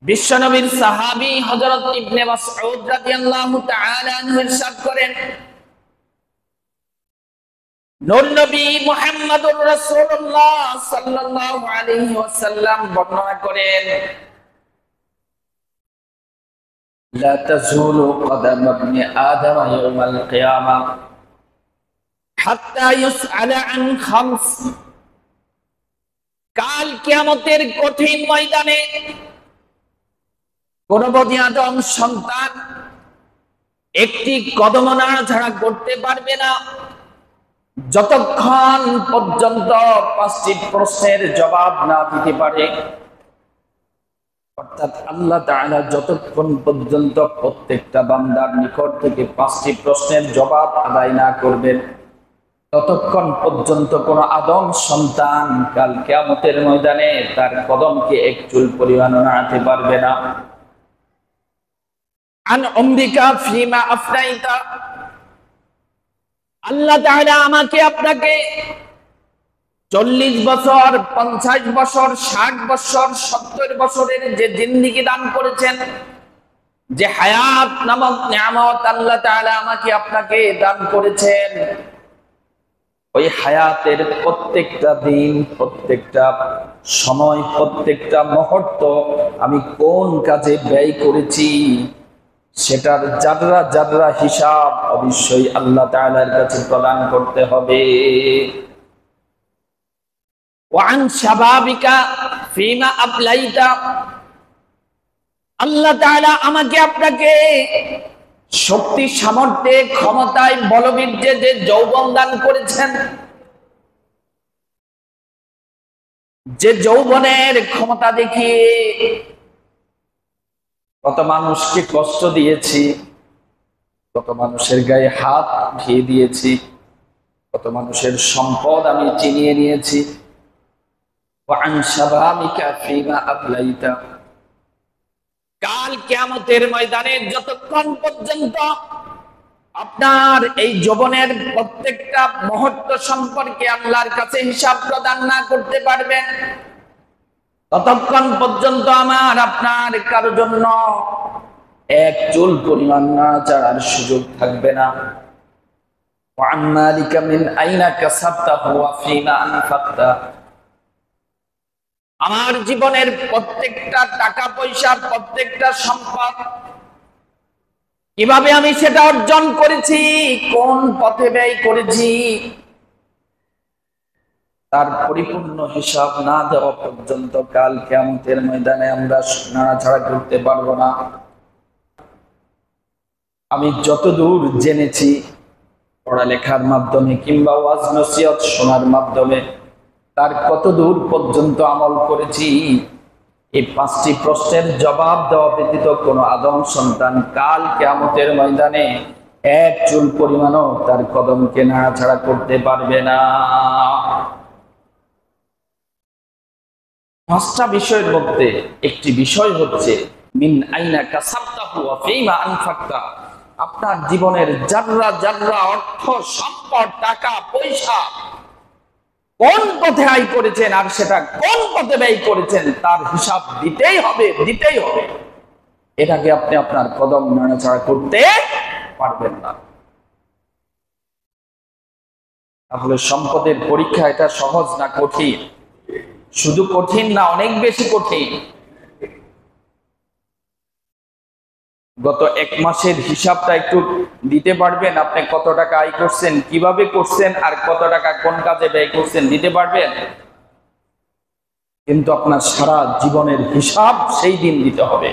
বিশ্বনবীর সাহাবী হযরত ইবনে মাসউদ রাদিয়াল্লাহু তাআলা আনহু ইরশাদ করেন, নূর নবী মুহাম্মদুর রাসূলুল্লাহ সাল্লাল্লাহু আলাইহি ওয়াসাল্লাম বর্ণনা করেন, লা তাজুলু কদাম ইবনি আদম ইয়াওমাল কিয়ামাহ হাত্তা ইউসআলা আন খামস। কাল কিয়ামতের কঠিন ময়দানে কোন বনি আদম সন্তান একটি কদম নাড়াচাড়া করতে পারবে না যতক্ষণ পর্যন্ত 5টি প্রশ্নের জবাব না দিতে পারে। অর্থাৎ আল্লাহ তাআলা যতক্ষণ পর্যন্ত প্রত্যেকটা বান্দার নিকট থেকে 5টি প্রশ্নের জবাব আদায় না করবেন, ততক্ষণ পর্যন্ত কোন আদম সন্তান কাল কিয়ামতের ময়দানে তার কদমকে এক চুল পরিমাণ নাড়াতে পারবে না। আন উমরিকা ফিমা আফনাইতা, আল্লাহ তাআলা আমাকে আপনাকে 40 বছর, 50 বছর, 60 বছর, 70 বছরের যে জিন্দেগি দান করেছেন, যে হায়াত নামক নিয়ামত আল্লাহ তাআলা আমাকে আপনাকে দান করেছেন, ওই হায়াতের প্রত্যেকটা দিন, প্রত্যেকটা সময়, প্রত্যেকটা মুহূর্ত আমি কোন কাজে ব্যয় করেছি সেটার জাররা জাররা হিসাব অবশ্যই আল্লাহ তাআলার কাছে প্রদান করতে হবে। ওয়ান শাবাবিকা ফিমা আবলাইতা, আল্লাহ তাআলা আমাকে আপনাকে শক্তি, সামর্থ্যে, ক্ষমতায়, বলবীর্যে যে যৌবন দান করেছেন, যে যৌবনের ক্ষমতা দেখিয়ে কত মানুষকে কষ্ট দিয়েছি, কত মানুষের গায়ে হাত ভিয়ে দিয়েছি, কত মানুষের সম্পদ আমি চিনিয়ে নিয়েছি। ওয়ান শাবাবিকা ফিমা আবলাইতা, কাল কিয়ামতের ময়দানে যতক্ষণ পর্যন্ত আপনার এই যৌবনের প্রত্যেকটা মুহূর্ত সম্পর্কে আল্লাহর কাছে হিসাব প্রদান না করতে পারবেন, ততক্ষণ পর্যন্ত আমার আপনার কারো জন্য এক চুল পরিমাণ নাড়াচাড়ার সুযোগ থাকবে না। ওয়ান মালিকা মিন আইনা কাসাবতাহু ওয়া ফিমা আনফাকতা, আমার জীবনের প্রত্যেকটা টাকা পয়সা, প্রত্যেকটা সম্পদ কিভাবে আমি সেটা অর্জন করেছি, কোন পথে ব্যয় করেছি, তার পরিপূর্ণ হিসাব না দেওয়া পর্যন্ত কাল কিয়ামতের ময়দানে আমরা নাড়াচাড়া করতে পারবো না। আমি যতদূর জেনেছি পড়ালেখার মাধ্যমে কিংবা ওয়াজ নসিহত শোনার মাধ্যমে, তার কত দূর পর্যন্ত আমল করেছি, এই 5টি প্রশ্নের জবাব দেওয়া ব্যতীত কোন আদম সন্তান কাল কিয়ামতের ময়দানে এক চুল পরিমাণও তার কদমকে নাড়াচাড়া করতে পারবে না। 5টা বিষয়ের মধ্যে একটি বিষয় হচ্ছে মিন আইনা কাসাবতাহু ওয়া ফিমা আনফাকতা, আপনার জীবনের জাররা জাররা অর্থ, সম্পদ, টাকা পয়সা কোন পথে আয় করেছেন আর সেটা কোন পথে ব্যয় করেছেন তার হিসাব দিতেই হবে, দিতেই হবে। এটাকে আপনি আপনার কদম নাড়াচাড়া করতে পারবেন না। তাহলে সম্পদের পরীক্ষা এটা সহজ না কঠিন? শুধু কঠিন না, অনেক বেশি কঠিন। গত 1 মাসের হিসাবটা একটু দিতে পারবেন? আপনি কত টাকা আয় করছেন, কিভাবে করছেন, আর কত টাকা কোন কাজে ব্যয় করছেন দিতে পারবেন? কিন্তু আপনার সারা জীবনের হিসাব সেই দিন দিতে হবে।